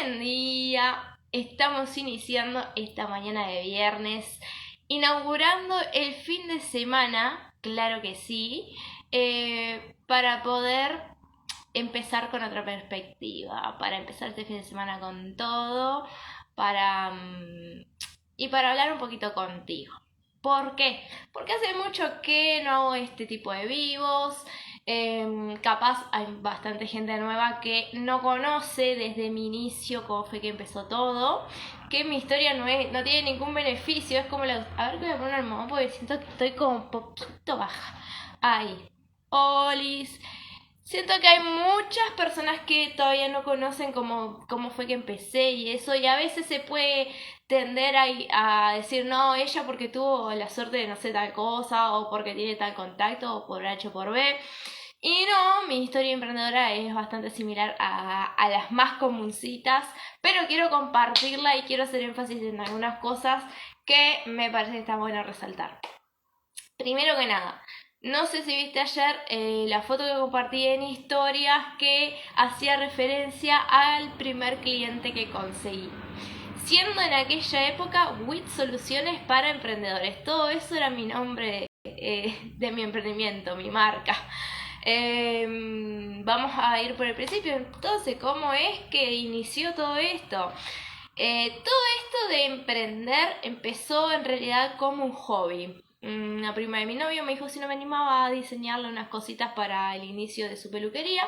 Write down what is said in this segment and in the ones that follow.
Buen día, estamos iniciando esta mañana de viernes, inaugurando el fin de semana, claro que sí, para poder empezar con otra perspectiva, para empezar este fin de semana con todo, para y para hablar un poquito contigo. ¿Por qué? Porque hace mucho que no hago este tipo de vivos. Capaz hay bastante gente nueva que no conoce desde mi inicio cómo fue que empezó todo. Que mi historia no tiene ningún beneficio. Es como la... A ver, voy a poner un almohadón porque siento que estoy como un poquito baja. Ahí. Olis. Siento que hay muchas personas que todavía no conocen cómo fue que empecé y eso, y a veces se puede tender a decir, no, ella porque tuvo la suerte de no sé tal cosa, o porque tiene tal contacto, o por H o por B. Y no, mi historia emprendedora es bastante similar a las más comuncitas, pero quiero compartirla y quiero hacer énfasis en algunas cosas que me parece que está bueno resaltar. Primero que nada, no sé si viste ayer la foto que compartí en historias que hacía referencia al primer cliente que conseguí. Siendo en aquella época WIT Soluciones para Emprendedores. Todo eso era mi nombre de mi emprendimiento, mi marca. Vamos a ir por el principio. Entonces, ¿cómo es que inició todo esto? Todo esto de emprender empezó en realidad como un hobby. Una prima de mi novio me dijo si no me animaba a diseñarle unas cositas para el inicio de su peluquería.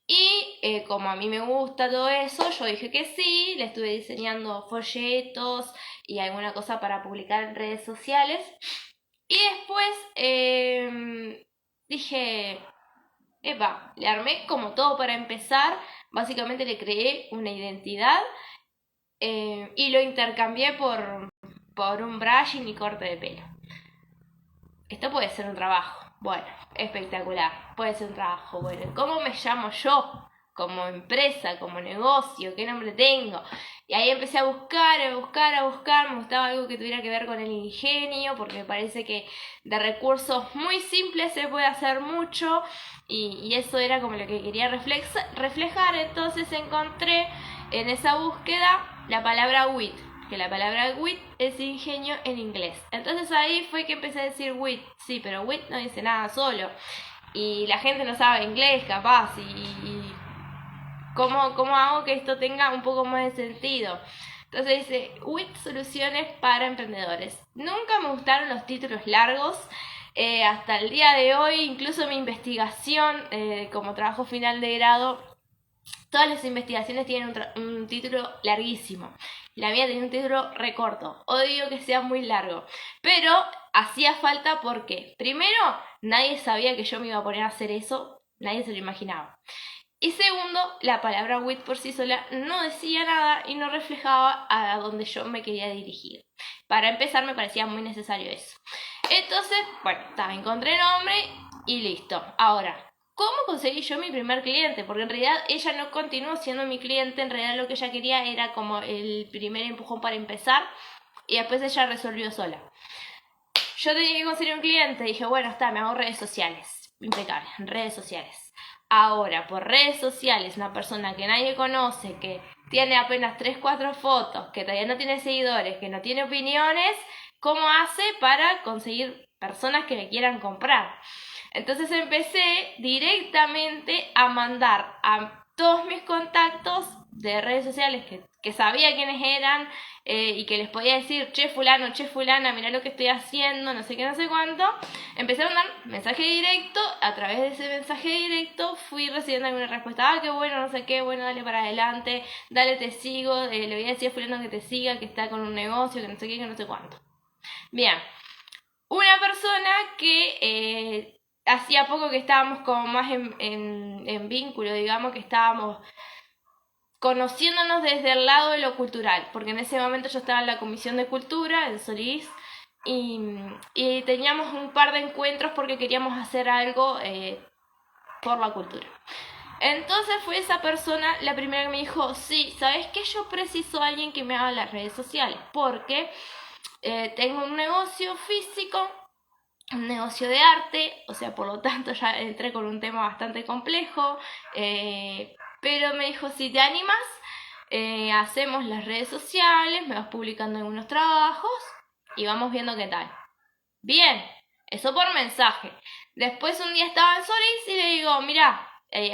Y como a mí me gusta todo eso, yo dije que sí, le estuve diseñando folletos y alguna cosa para publicar en redes sociales. Y después dije, epa, le armé como todo para empezar. Básicamente le creé una identidad y lo intercambié por un brushing y corte de pelo. Esto puede ser un trabajo. Bueno, espectacular. Puede ser un trabajo. Bueno, ¿cómo me llamo yo? Como empresa, como negocio, ¿qué nombre tengo? Y ahí empecé a buscar. Me gustaba algo que tuviera que ver con el ingenio, porque me parece que de recursos muy simples se puede hacer mucho. Y eso era como lo que quería reflejar. Entonces encontré en esa búsqueda la palabra WIT, que la palabra wit es ingenio en inglés. Entonces ahí fue que empecé a decir wit, sí, pero wit no dice nada solo. Y la gente no sabe inglés, capaz, y ¿cómo hago que esto tenga un poco más de sentido? Entonces dice, WIT Soluciones para Emprendedores. Nunca me gustaron los títulos largos. Hasta el día de hoy, incluso mi investigación como trabajo final de grado, todas las investigaciones tienen un título larguísimo. La mía tenía un título recorto. Odio que sea muy largo. Pero hacía falta porque, primero, nadie sabía que yo me iba a poner a hacer eso. Nadie se lo imaginaba. Y segundo, la palabra WIT por sí sola no decía nada y no reflejaba a donde yo me quería dirigir. Para empezar, me parecía muy necesario eso. Entonces, bueno, encontré nombre y listo. Ahora, ¿cómo conseguí yo mi primer cliente? Porque en realidad ella no continuó siendo mi cliente, en realidad lo que ella quería era como el primer empujón para empezar y después ella resolvió sola. Yo tenía que conseguir un cliente, dije, bueno, me hago redes sociales, impecable, redes sociales. Ahora, por redes sociales, una persona que nadie conoce, que tiene apenas 3-4 fotos, que todavía no tiene seguidores, que no tiene opiniones, ¿cómo hace para conseguir personas que le quieran comprar? Entonces empecé directamente a mandar a todos mis contactos de redes sociales que sabía quiénes eran y que les podía decir, che fulano, che fulana, mirá lo que estoy haciendo, no sé qué, no sé cuánto. Empecé a mandar mensaje directo, a través de ese mensaje directo fui recibiendo alguna respuesta, qué bueno, no sé qué, bueno, dale para adelante, dale, te sigo, le voy a decir a fulano que te siga, que está con un negocio, que no sé qué, que no sé cuánto. Bien, una persona que hacía poco que estábamos como más en vínculo, digamos, que estábamos conociéndonos desde el lado de lo cultural, porque en ese momento yo estaba en la Comisión de Cultura, en Solís, y teníamos un par de encuentros porque queríamos hacer algo por la cultura. Entonces fue esa persona la primera que me dijo, sí, ¿sabes qué? Yo preciso a alguien que me haga las redes sociales, porque tengo un negocio físico, un negocio de arte, o sea, por lo tanto ya entré con un tema bastante complejo, pero me dijo, si te animas, hacemos las redes sociales, me vas publicando algunos trabajos y vamos viendo qué tal. Bien, eso por mensaje. Después un día estaba en Solís y le digo, mira,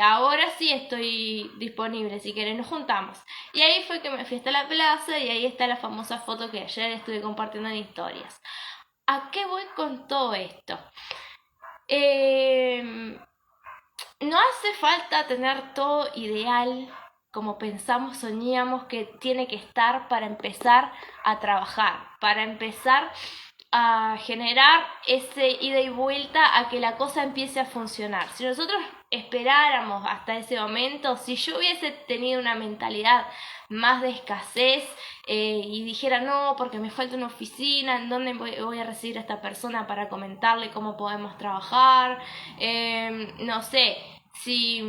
ahora sí estoy disponible, si querés nos juntamos. Y ahí fue que me fui hasta la plaza y ahí está la famosa foto que ayer estuve compartiendo en historias. ¿A qué voy con todo esto? No hace falta tener todo ideal como pensamos, soñamos que tiene que estar para empezar a trabajar, para empezar a generar ese ida y vuelta a que la cosa empiece a funcionar. Si nosotros esperáramos hasta ese momento, si yo hubiese tenido una mentalidad más de escasez y dijera no, porque me falta una oficina, ¿en dónde voy a recibir a esta persona para comentarle cómo podemos trabajar? No sé, si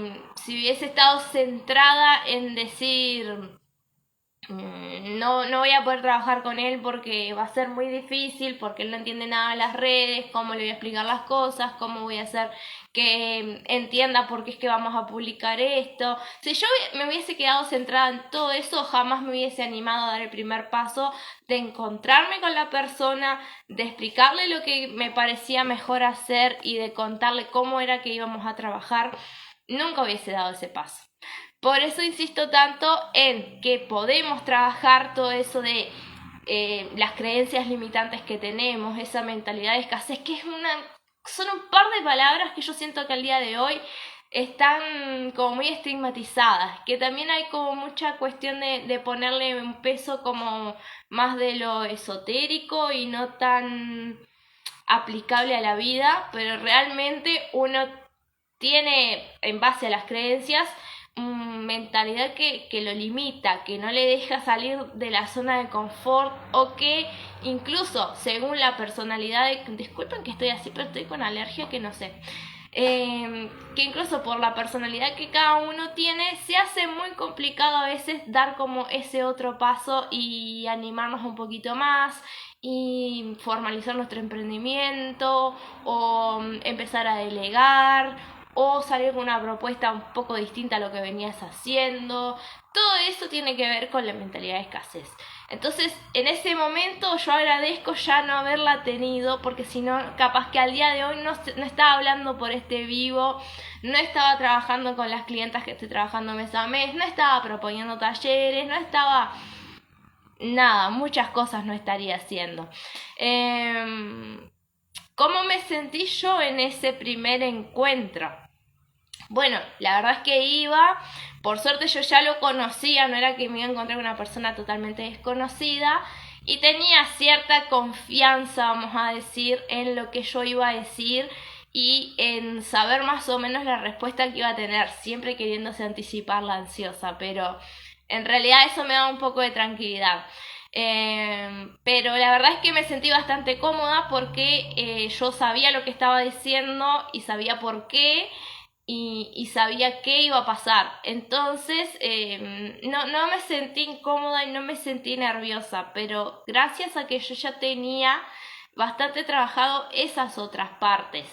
hubiese estado centrada en decir no voy a poder trabajar con él porque va a ser muy difícil, porque él no entiende nada de las redes, cómo le voy a explicar las cosas, cómo voy a hacer que entienda por qué es que vamos a publicar esto. Si yo me hubiese quedado centrada en todo eso, jamás me hubiese animado a dar el primer paso de encontrarme con la persona, de explicarle lo que me parecía mejor hacer y de contarle cómo era que íbamos a trabajar. Nunca hubiese dado ese paso. Por eso insisto tanto en que podemos trabajar todo eso de las creencias limitantes que tenemos, esa mentalidad de escasez, que son un par de palabras que yo siento que al día de hoy están como muy estigmatizadas, que también hay como mucha cuestión de ponerle un peso como más de lo esotérico y no tan aplicable a la vida, pero realmente uno tiene en base a las creencias mentalidad que lo limita, que no le deja salir de la zona de confort o que incluso según la personalidad disculpen que estoy así pero estoy con alergia que no sé que incluso por la personalidad que cada uno tiene se hace muy complicado a veces dar como ese otro paso y animarnos un poquito más y formalizar nuestro emprendimiento o empezar a delegar o salir con una propuesta un poco distinta a lo que venías haciendo. Todo eso tiene que ver con la mentalidad de escasez. Entonces, en ese momento yo agradezco ya no haberla tenido, porque si no, capaz que al día de hoy no estaba hablando por este vivo, no estaba trabajando con las clientas que estoy trabajando mes a mes, no estaba proponiendo talleres, no estaba... Nada, muchas cosas no estaría haciendo. ¿Cómo me sentí yo en ese primer encuentro? Bueno, la verdad es que iba, por suerte yo ya lo conocía, no era que me iba a encontrar con una persona totalmente desconocida y tenía cierta confianza, vamos a decir, en lo que yo iba a decir y en saber más o menos la respuesta que iba a tener, siempre queriéndose anticipar la ansiosa, pero en realidad eso me da un poco de tranquilidad. Pero la verdad es que me sentí bastante cómoda porque yo sabía lo que estaba diciendo y sabía por qué y sabía qué iba a pasar. Entonces no me sentí incómoda y no me sentí nerviosa, pero gracias a que yo ya tenía bastante trabajado esas otras partes.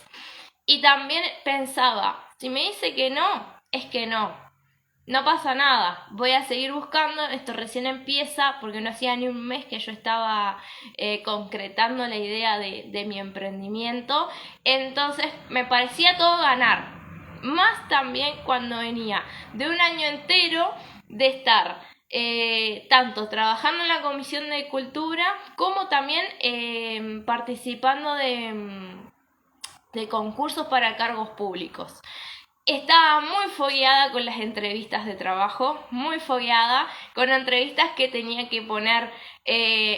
Y también pensaba, si me dice que no, es que no. No pasa nada, voy a seguir buscando, esto recién empieza porque no hacía ni un mes que yo estaba concretando la idea de mi emprendimiento, entonces me parecía todo ganar, más también cuando venía de un año entero de estar tanto trabajando en la Comisión de Cultura como también participando de concursos para cargos públicos. Estaba muy fogueada con las entrevistas de trabajo, muy fogueada, con entrevistas que tenía que poner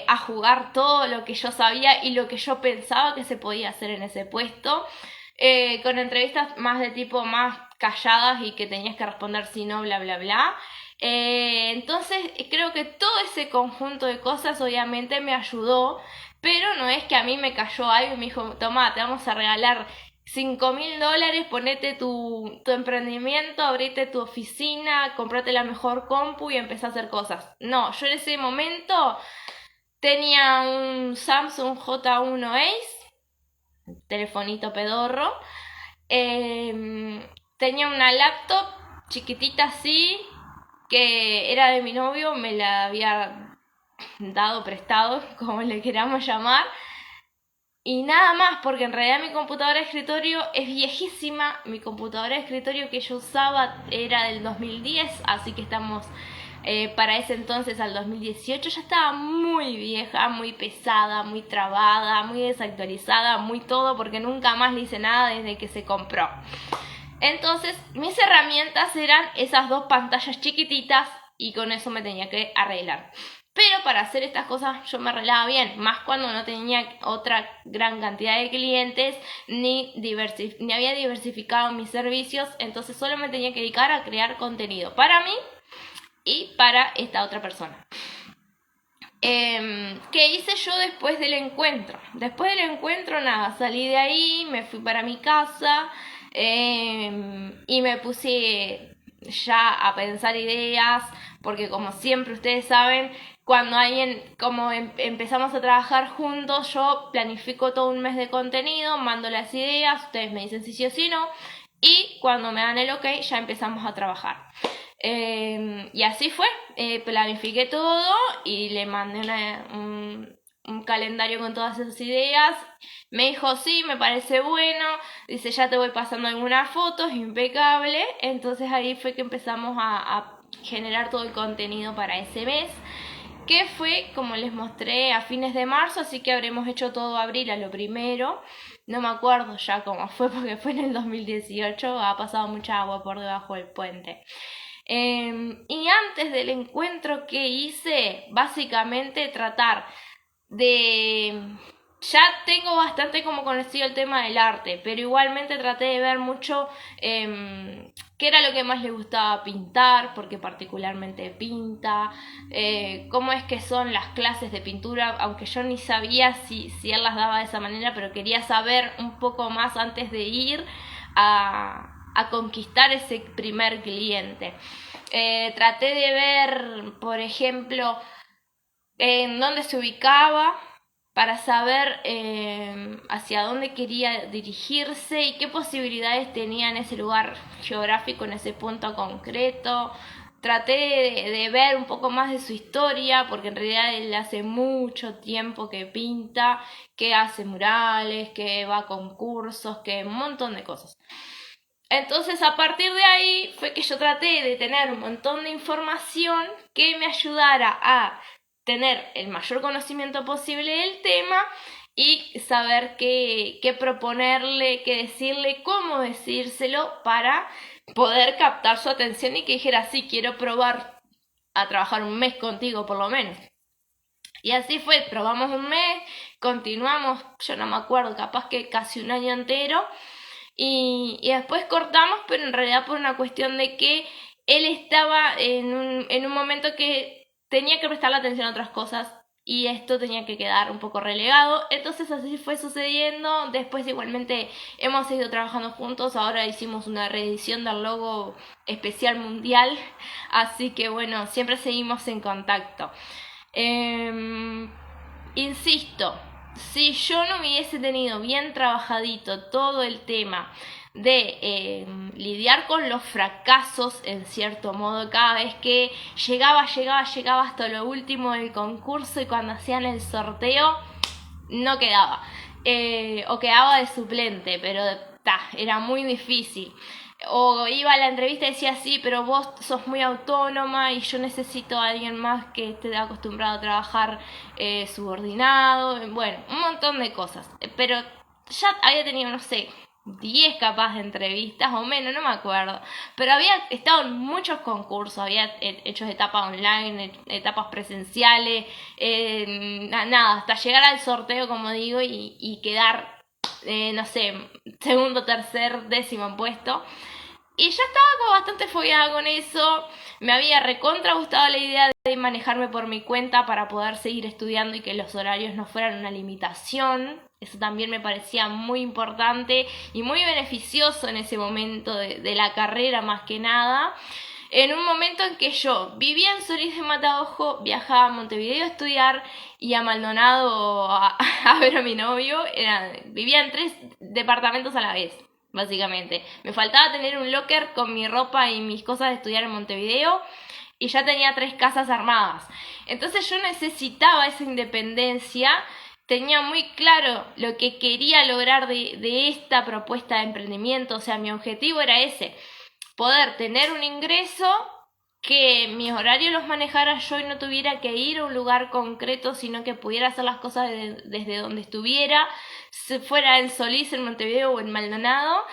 a jugar todo lo que yo sabía y lo que yo pensaba que se podía hacer en ese puesto, con entrevistas más de tipo más calladas y que tenías que responder si no, bla, bla, bla. Entonces creo que todo ese conjunto de cosas obviamente me ayudó, pero no es que a mí me cayó algo y me dijo, toma, te vamos a regalar $5.000, ponete tu emprendimiento, abrite tu oficina, comprate la mejor compu y empecé a hacer cosas. No, yo en ese momento tenía un Samsung J1 Ace, telefonito pedorro, tenía una laptop chiquitita así, que era de mi novio, me la había dado prestado, como le queramos llamar. Y nada más, porque en realidad mi computadora de escritorio es viejísima. Mi computadora de escritorio que yo usaba era del 2010, así que estamos para ese entonces, al 2018, ya estaba muy vieja, muy pesada, muy trabada, muy desactualizada, muy todo, porque nunca más le hice nada desde que se compró. Entonces, mis herramientas eran esas dos pantallas chiquititas y con eso me tenía que arreglar. Pero para hacer estas cosas yo me arreglaba bien, más cuando no tenía otra gran cantidad de clientes ni había diversificado mis servicios, entonces solo me tenía que dedicar a crear contenido para mí y para esta otra persona. ¿Qué hice yo después del encuentro? Después del encuentro, nada, salí de ahí, me fui para mi casa y me puse ya a pensar ideas, porque como siempre ustedes saben, cuando como empezamos a trabajar juntos, yo planifico todo un mes de contenido, mando las ideas, ustedes me dicen si sí o si no, y cuando me dan el ok ya empezamos a trabajar. Y así fue, planifiqué todo y le mandé un calendario con todas esas ideas. Me dijo, sí, me parece bueno. Dice, ya te voy pasando algunas fotos, impecable. Entonces ahí fue que empezamos a generar todo el contenido para ese mes, que fue, como les mostré, a fines de marzo, así que habremos hecho todo abril a lo primero. No me acuerdo ya cómo fue, porque fue en el 2018, ha pasado mucha agua por debajo del puente. Y antes del encuentro que hice, básicamente tratar de... Ya tengo bastante como conocido el tema del arte, pero igualmente traté de ver mucho qué era lo que más le gustaba pintar, porque particularmente pinta, cómo es que son las clases de pintura, aunque yo ni sabía si él las daba de esa manera, pero quería saber un poco más antes de ir a conquistar ese primer cliente. Traté de ver, por ejemplo, en dónde se ubicaba para saber hacia dónde quería dirigirse y qué posibilidades tenía en ese lugar geográfico, en ese punto concreto. Traté de ver un poco más de su historia, porque en realidad él hace mucho tiempo que pinta, que hace murales, que va a concursos, que un montón de cosas. Entonces a partir de ahí fue que yo traté de tener un montón de información que me ayudara a tener el mayor conocimiento posible del tema y saber qué proponerle, qué decirle, cómo decírselo para poder captar su atención y que dijera, sí, quiero probar a trabajar un mes contigo por lo menos. Y así fue, probamos un mes, continuamos, yo no me acuerdo, capaz que casi un año entero. Y después cortamos, pero en realidad por una cuestión de que él estaba en un momento que tenía que prestarle atención a otras cosas y esto tenía que quedar un poco relegado. Entonces así fue sucediendo. Después igualmente hemos seguido trabajando juntos. Ahora hicimos una reedición del logo especial mundial. Así que bueno, siempre seguimos en contacto. Insisto, si yo no hubiese tenido bien trabajadito todo el tema de lidiar con los fracasos, en cierto modo, cada vez que llegaba hasta lo último del concurso y cuando hacían el sorteo no quedaba, o quedaba de suplente, pero era muy difícil. O iba a la entrevista y decía, sí, pero vos sos muy autónoma y yo necesito a alguien más que esté acostumbrado a trabajar subordinado. Bueno, un montón de cosas. Pero ya había tenido, no sé, 10 capaz de entrevistas o menos, no me acuerdo. Pero había estado en muchos concursos, había hecho etapas online, etapas presenciales, nada, hasta llegar al sorteo, como digo, y quedar, no sé, segundo, tercer, décimo puesto. Y ya estaba como bastante fogueada con eso. Me había recontra gustado la idea de manejarme por mi cuenta para poder seguir estudiando y que los horarios no fueran una limitación. Eso también me parecía muy importante y muy beneficioso en ese momento de la carrera más que nada. En un momento en que yo vivía en Solís de Mataojo, viajaba a Montevideo a estudiar y a Maldonado a ver a mi novio. Vivía en 3 departamentos a la vez, básicamente. Me faltaba tener un locker con mi ropa y mis cosas de estudiar en Montevideo y ya tenía 3 casas armadas. Entonces yo necesitaba esa independencia, tenía muy claro lo que quería lograr de esta propuesta de emprendimiento, o sea, mi objetivo era ese, poder tener un ingreso, que mis horarios los manejara yo y no tuviera que ir a un lugar concreto, sino que pudiera hacer las cosas desde donde estuviera, se fuera en Solís, en Montevideo o en Maldonado,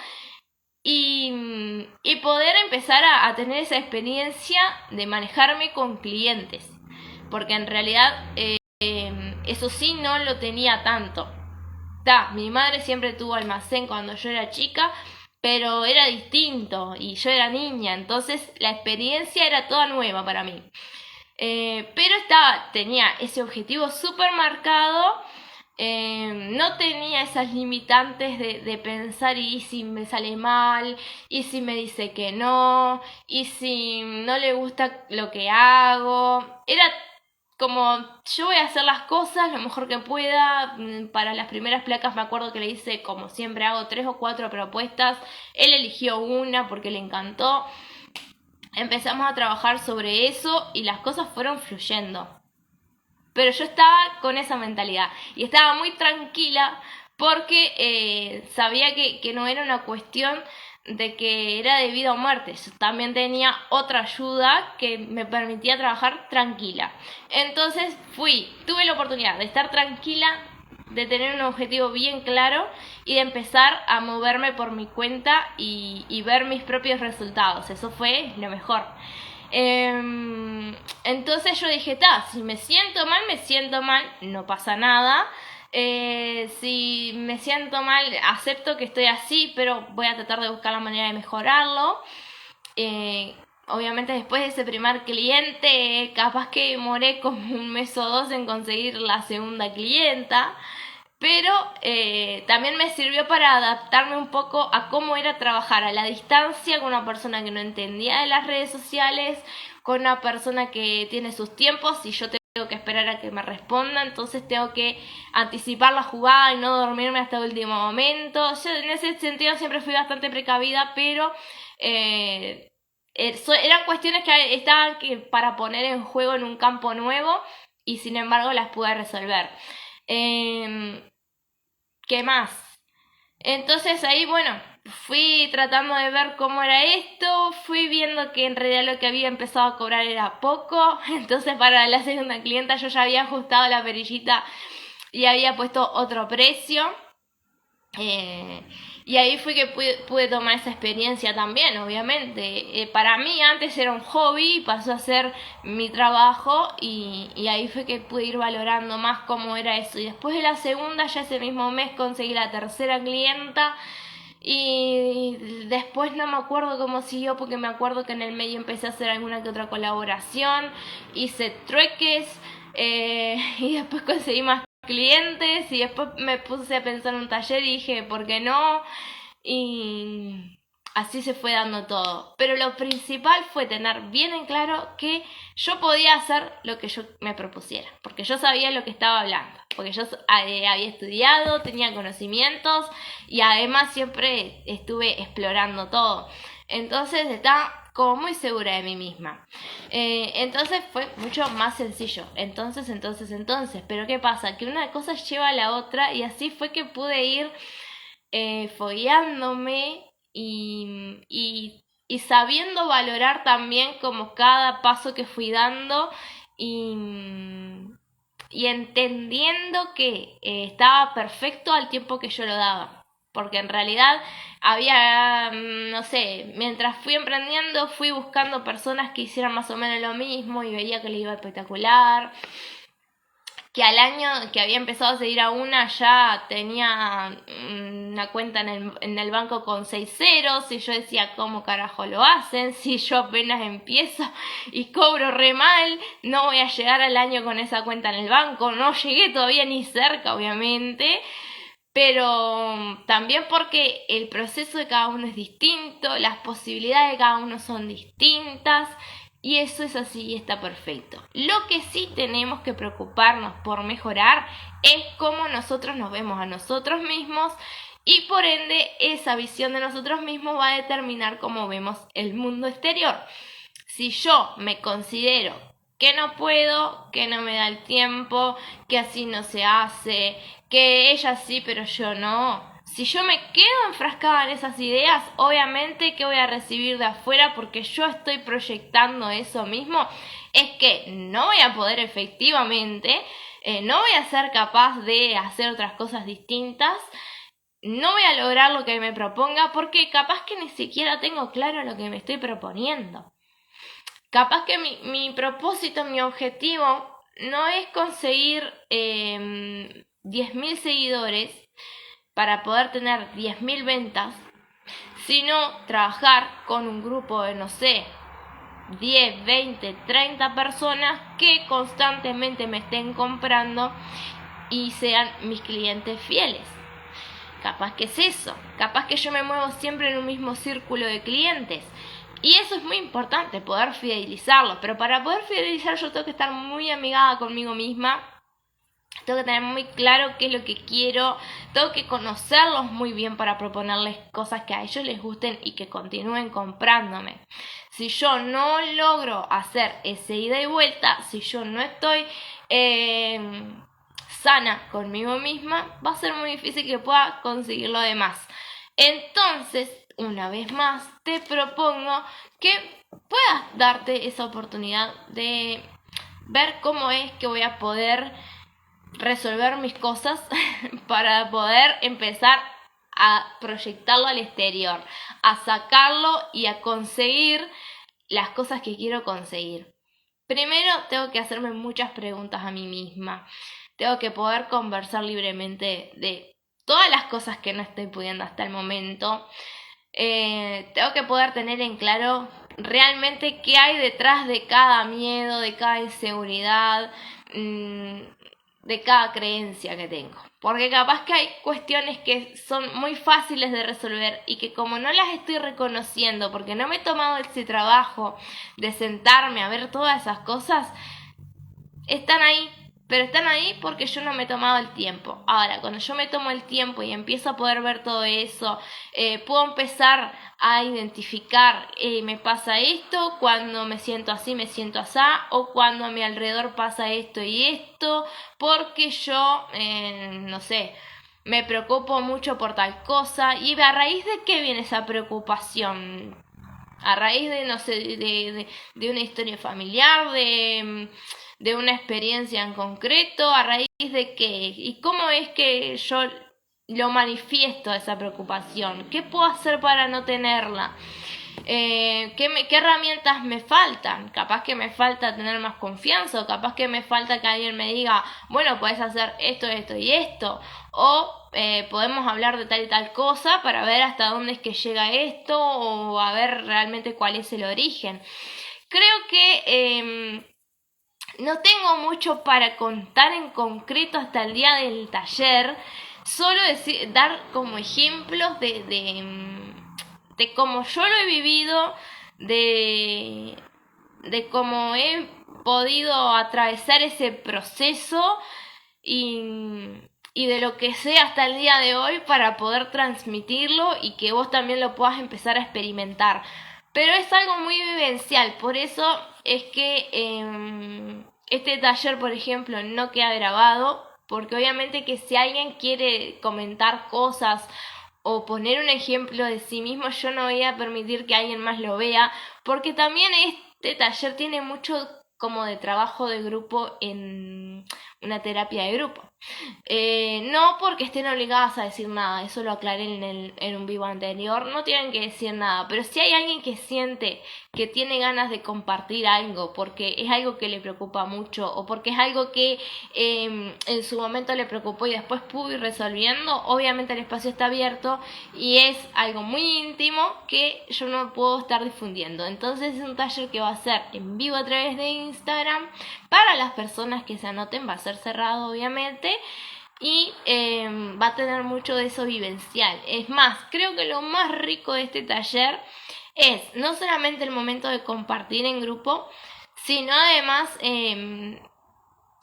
y poder empezar a tener esa experiencia de manejarme con clientes, porque en realidad eso sí no lo tenía tanto. Mi madre siempre tuvo almacén cuando yo era chica, pero era distinto y yo era niña, entonces la experiencia era toda nueva para mí. Pero tenía ese objetivo súper marcado, no tenía esas limitantes de pensar y si me sale mal, y si me dice que no, y si no le gusta lo que hago. Era como yo voy a hacer las cosas lo mejor que pueda. Para las primeras placas me acuerdo que le hice, como siempre hago, 3 o 4 propuestas. Él eligió una porque le encantó. Empezamos a trabajar sobre eso y las cosas fueron fluyendo. Pero yo estaba con esa mentalidad y estaba muy tranquila porque sabía que no era una cuestión de que era de vida o muerte. Yo también tenía otra ayuda que me permitía trabajar tranquila. Entonces tuve la oportunidad de estar tranquila, de tener un objetivo bien claro y de empezar a moverme por mi cuenta y ver mis propios resultados. Eso fue lo mejor. Entonces yo dije, si me siento mal, no pasa nada. Si me siento mal, acepto que estoy así, pero voy a tratar de buscar la manera de mejorarlo. Obviamente después de ese primer cliente, capaz que demoré como 1 mes o 2 en conseguir la segunda clienta, pero también me sirvió para adaptarme un poco a cómo era trabajar a la distancia con una persona que no entendía de las redes sociales, con una persona que tiene sus tiempos y yo tengo que esperar a que me responda, entonces tengo que anticipar la jugada y no dormirme hasta el último momento. Yo en ese sentido siempre fui bastante precavida, pero eran cuestiones que estaban para poner en juego en un campo nuevo y sin embargo las pude resolver. ¿Qué más? Entonces ahí, fui tratando de ver cómo era esto, fui viendo que en realidad lo que había empezado a cobrar era poco, entonces para la segunda clienta yo ya había ajustado la perillita y había puesto otro precio. Y ahí fue que pude tomar esa experiencia también, obviamente. Para mí antes era un hobby y pasó a ser mi trabajo y ahí fue que pude ir valorando más cómo era eso. Y después de la segunda, ya ese mismo mes conseguí la tercera clienta y después no me acuerdo cómo siguió porque me acuerdo que en el medio empecé a hacer alguna que otra colaboración, hice trueques y después conseguí más clientes y después me puse a pensar en un taller y dije, ¿por qué no? Y así se fue dando todo. Pero lo principal fue tener bien en claro que yo podía hacer lo que yo me propusiera, porque yo sabía lo que estaba hablando, porque yo había estudiado, tenía conocimientos y además siempre estuve explorando todo. Entonces estaba como muy segura de mí misma. Entonces fue mucho más sencillo. Entonces, pero ¿qué pasa? Que una cosa lleva a la otra y así fue que pude ir fogueándome y sabiendo valorar también como cada paso que fui dando y entendiendo que estaba perfecto al tiempo que yo lo daba. Porque en realidad había, no sé, mientras fui emprendiendo fui buscando personas que hicieran más o menos lo mismo y veía que le iba espectacular. Que al año que había empezado a seguir a una ya tenía una cuenta en el banco con 6 ceros y yo decía, ¿cómo carajo lo hacen? Si yo apenas empiezo y cobro re mal, no voy a llegar al año con esa cuenta en el banco. No llegué todavía ni cerca, obviamente. Pero también porque el proceso de cada uno es distinto, las posibilidades de cada uno son distintas y eso es así y está perfecto. Lo que sí tenemos que preocuparnos por mejorar es cómo nosotros nos vemos a nosotros mismos y por ende esa visión de nosotros mismos va a determinar cómo vemos el mundo exterior. Si yo me considero que no puedo, que no me da el tiempo, que así no se hace, que ella sí pero yo no, si yo me quedo enfrascada en esas ideas, obviamente que voy a recibir de afuera porque yo estoy proyectando eso mismo, es que no voy a poder efectivamente, no voy a ser capaz de hacer otras cosas distintas, no voy a lograr lo que me proponga porque capaz que ni siquiera tengo claro lo que me estoy proponiendo. Capaz que mi propósito, mi objetivo no es conseguir 10.000 seguidores para poder tener 10.000 ventas, sino trabajar con un grupo de, no sé, 10, 20, 30 personas que constantemente me estén comprando y sean mis clientes fieles. Capaz que es eso, capaz que yo me muevo siempre en un mismo círculo de clientes. Y eso es muy importante, poder fidelizarlos. Pero para poder fidelizar yo tengo que estar muy amigada conmigo misma. Tengo que tener muy claro qué es lo que quiero. Tengo que conocerlos muy bien para proponerles cosas que a ellos les gusten y que continúen comprándome. Si yo no logro hacer ese ida y vuelta, si yo no estoy sana conmigo misma, va a ser muy difícil que pueda conseguir lo demás. Entonces, una vez más, te propongo que puedas darte esa oportunidad de ver cómo es que voy a poder resolver mis cosas para poder empezar a proyectarlo al exterior, a sacarlo y a conseguir las cosas que quiero conseguir. Primero tengo que hacerme muchas preguntas a mí misma. Tengo que poder conversar libremente de todas las cosas que no estoy pudiendo hasta el momento. Tengo que poder tener en claro realmente qué hay detrás de cada miedo, de cada inseguridad, de cada creencia que tengo. Porque capaz que hay cuestiones que son muy fáciles de resolver y que como no las estoy reconociendo porque no me he tomado ese trabajo de sentarme a ver todas esas cosas, están ahí. Pero están ahí porque yo no me he tomado el tiempo. Ahora, cuando yo me tomo el tiempo y empiezo a poder ver todo eso, puedo empezar a identificar, me pasa esto, cuando me siento así, me siento así, o cuando a mi alrededor pasa esto y esto, porque yo, no sé, me preocupo mucho por tal cosa. ¿Y a raíz de qué viene esa preocupación? A raíz de, no sé, de una historia familiar, de una experiencia en concreto, a raíz de qué y cómo es que yo lo manifiesto esa preocupación, qué puedo hacer para no tenerla, qué herramientas me faltan. Capaz que me falta tener más confianza, o capaz que me falta que alguien me diga, bueno, puedes hacer esto, esto y esto, o podemos hablar de tal y tal cosa para ver hasta dónde es que llega esto, o a ver realmente cuál es el origen. Creo que no tengo mucho para contar en concreto hasta el día del taller, solo dar como ejemplos de cómo yo lo he vivido, de cómo he podido atravesar ese proceso y de lo que sé hasta el día de hoy para poder transmitirlo y que vos también lo puedas empezar a experimentar. Pero es algo muy vivencial, por eso es que este taller, por ejemplo, no queda grabado, porque obviamente que si alguien quiere comentar cosas o poner un ejemplo de sí mismo, yo no voy a permitir que alguien más lo vea, porque también este taller tiene mucho como de trabajo de grupo en una terapia de grupo. No porque estén obligadas a decir nada, eso lo aclaré en un vivo anterior, no tienen que decir nada, pero si hay alguien que siente que tiene ganas de compartir algo porque es algo que le preocupa mucho o porque es algo que en su momento le preocupó y después pudo ir resolviendo, obviamente el espacio está abierto y es algo muy íntimo que yo no puedo estar difundiendo. Entonces es un taller que va a ser en vivo a través de Instagram. Para las personas que se anoten va a ser cerrado obviamente y va a tener mucho de eso vivencial. Es más, creo que lo más rico de este taller es no solamente el momento de compartir en grupo, sino además el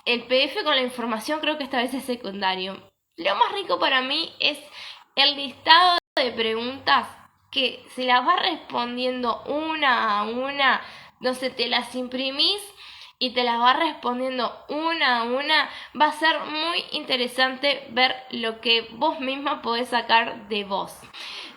PDF con la información. Creo que esta vez es secundario. Lo más rico para mí es el listado de preguntas que si las vas respondiendo una a una no sé, te las imprimís y te las vas respondiendo una a una. Va a ser muy interesante ver lo que vos misma podés sacar de vos,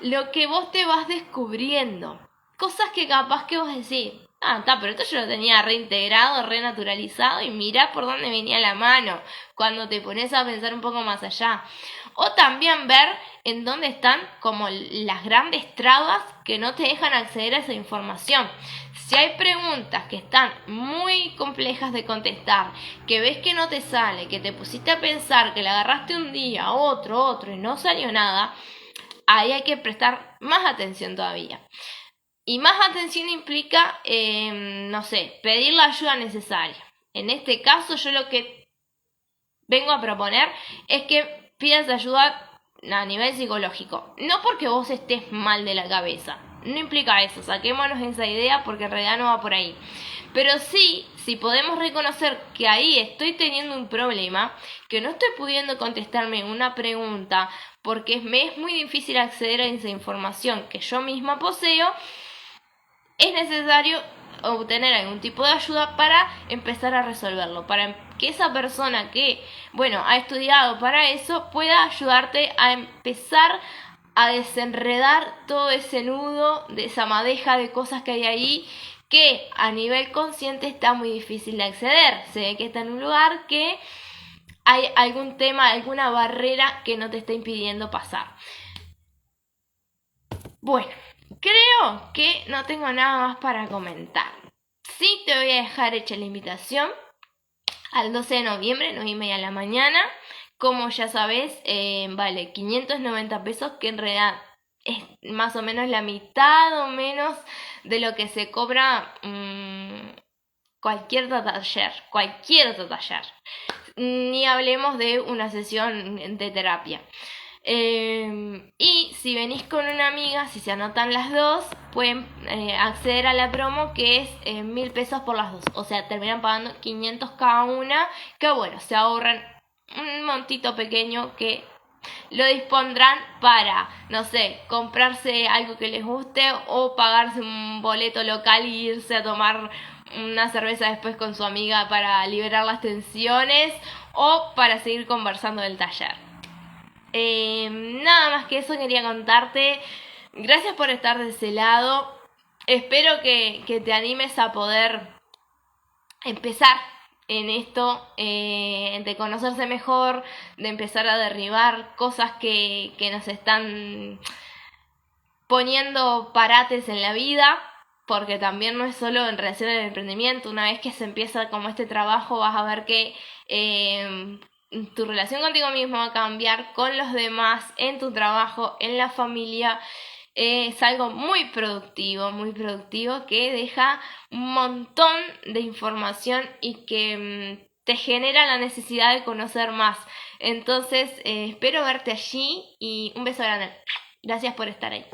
lo que vos te vas descubriendo, cosas que capaz que vos decís, pero esto yo lo tenía reintegrado, renaturalizado y mirá por dónde venía la mano, cuando te pones a pensar un poco más allá. O también ver en dónde están como las grandes trabas que no te dejan acceder a esa información. Si hay preguntas que están muy complejas de contestar, que ves que no te sale, que te pusiste a pensar, que la agarraste un día, otro y no salió nada, ahí hay que prestar más atención todavía. Y más atención implica, no sé, pedir la ayuda necesaria. En este caso yo lo que vengo a proponer es que pidas ayuda a nivel psicológico. No porque vos estés mal de la cabeza. No implica eso, saquémonos esa idea porque en realidad no va por ahí. Pero sí, si podemos reconocer que ahí estoy teniendo un problema, que no estoy pudiendo contestarme una pregunta porque me es muy difícil acceder a esa información que yo misma poseo, es necesario obtener algún tipo de ayuda para empezar a resolverlo, para que esa persona que, ha estudiado para eso pueda ayudarte a empezar a desenredar todo ese nudo, de esa madeja de cosas que hay ahí, que a nivel consciente está muy difícil de acceder. Se ve que está en un lugar que hay algún tema, alguna barrera que no te está impidiendo pasar. Bueno, creo que no tengo nada más para comentar. Sí te voy a dejar hecha la invitación al 12 de noviembre, 9:30 de la mañana. Como ya sabes, vale 590 pesos, que en realidad es más o menos la mitad o menos de lo que se cobra cualquier taller. Ni hablemos de una sesión de terapia. Y si venís con una amiga, si se anotan las dos, pueden acceder a la promo, que es 1.000 pesos por las dos. O sea, terminan pagando 500 cada una, que se ahorran un montito pequeño que lo dispondrán para, no sé, comprarse algo que les guste o pagarse un boleto local e irse a tomar una cerveza después con su amiga para liberar las tensiones o para seguir conversando del taller. Nada más que eso quería contarte. Gracias por estar de ese lado. Espero que te animes a poder empezar en esto, de conocerse mejor, de empezar a derribar cosas que nos están poniendo parates en la vida, porque también no es solo en relación al emprendimiento. Una vez que se empieza como este trabajo, vas a ver que tu relación contigo mismo va a cambiar, con los demás, en tu trabajo, en la familia. Es algo muy productivo que deja un montón de información y que te genera la necesidad de conocer más. Entonces espero verte allí y un beso grande. Gracias por estar ahí.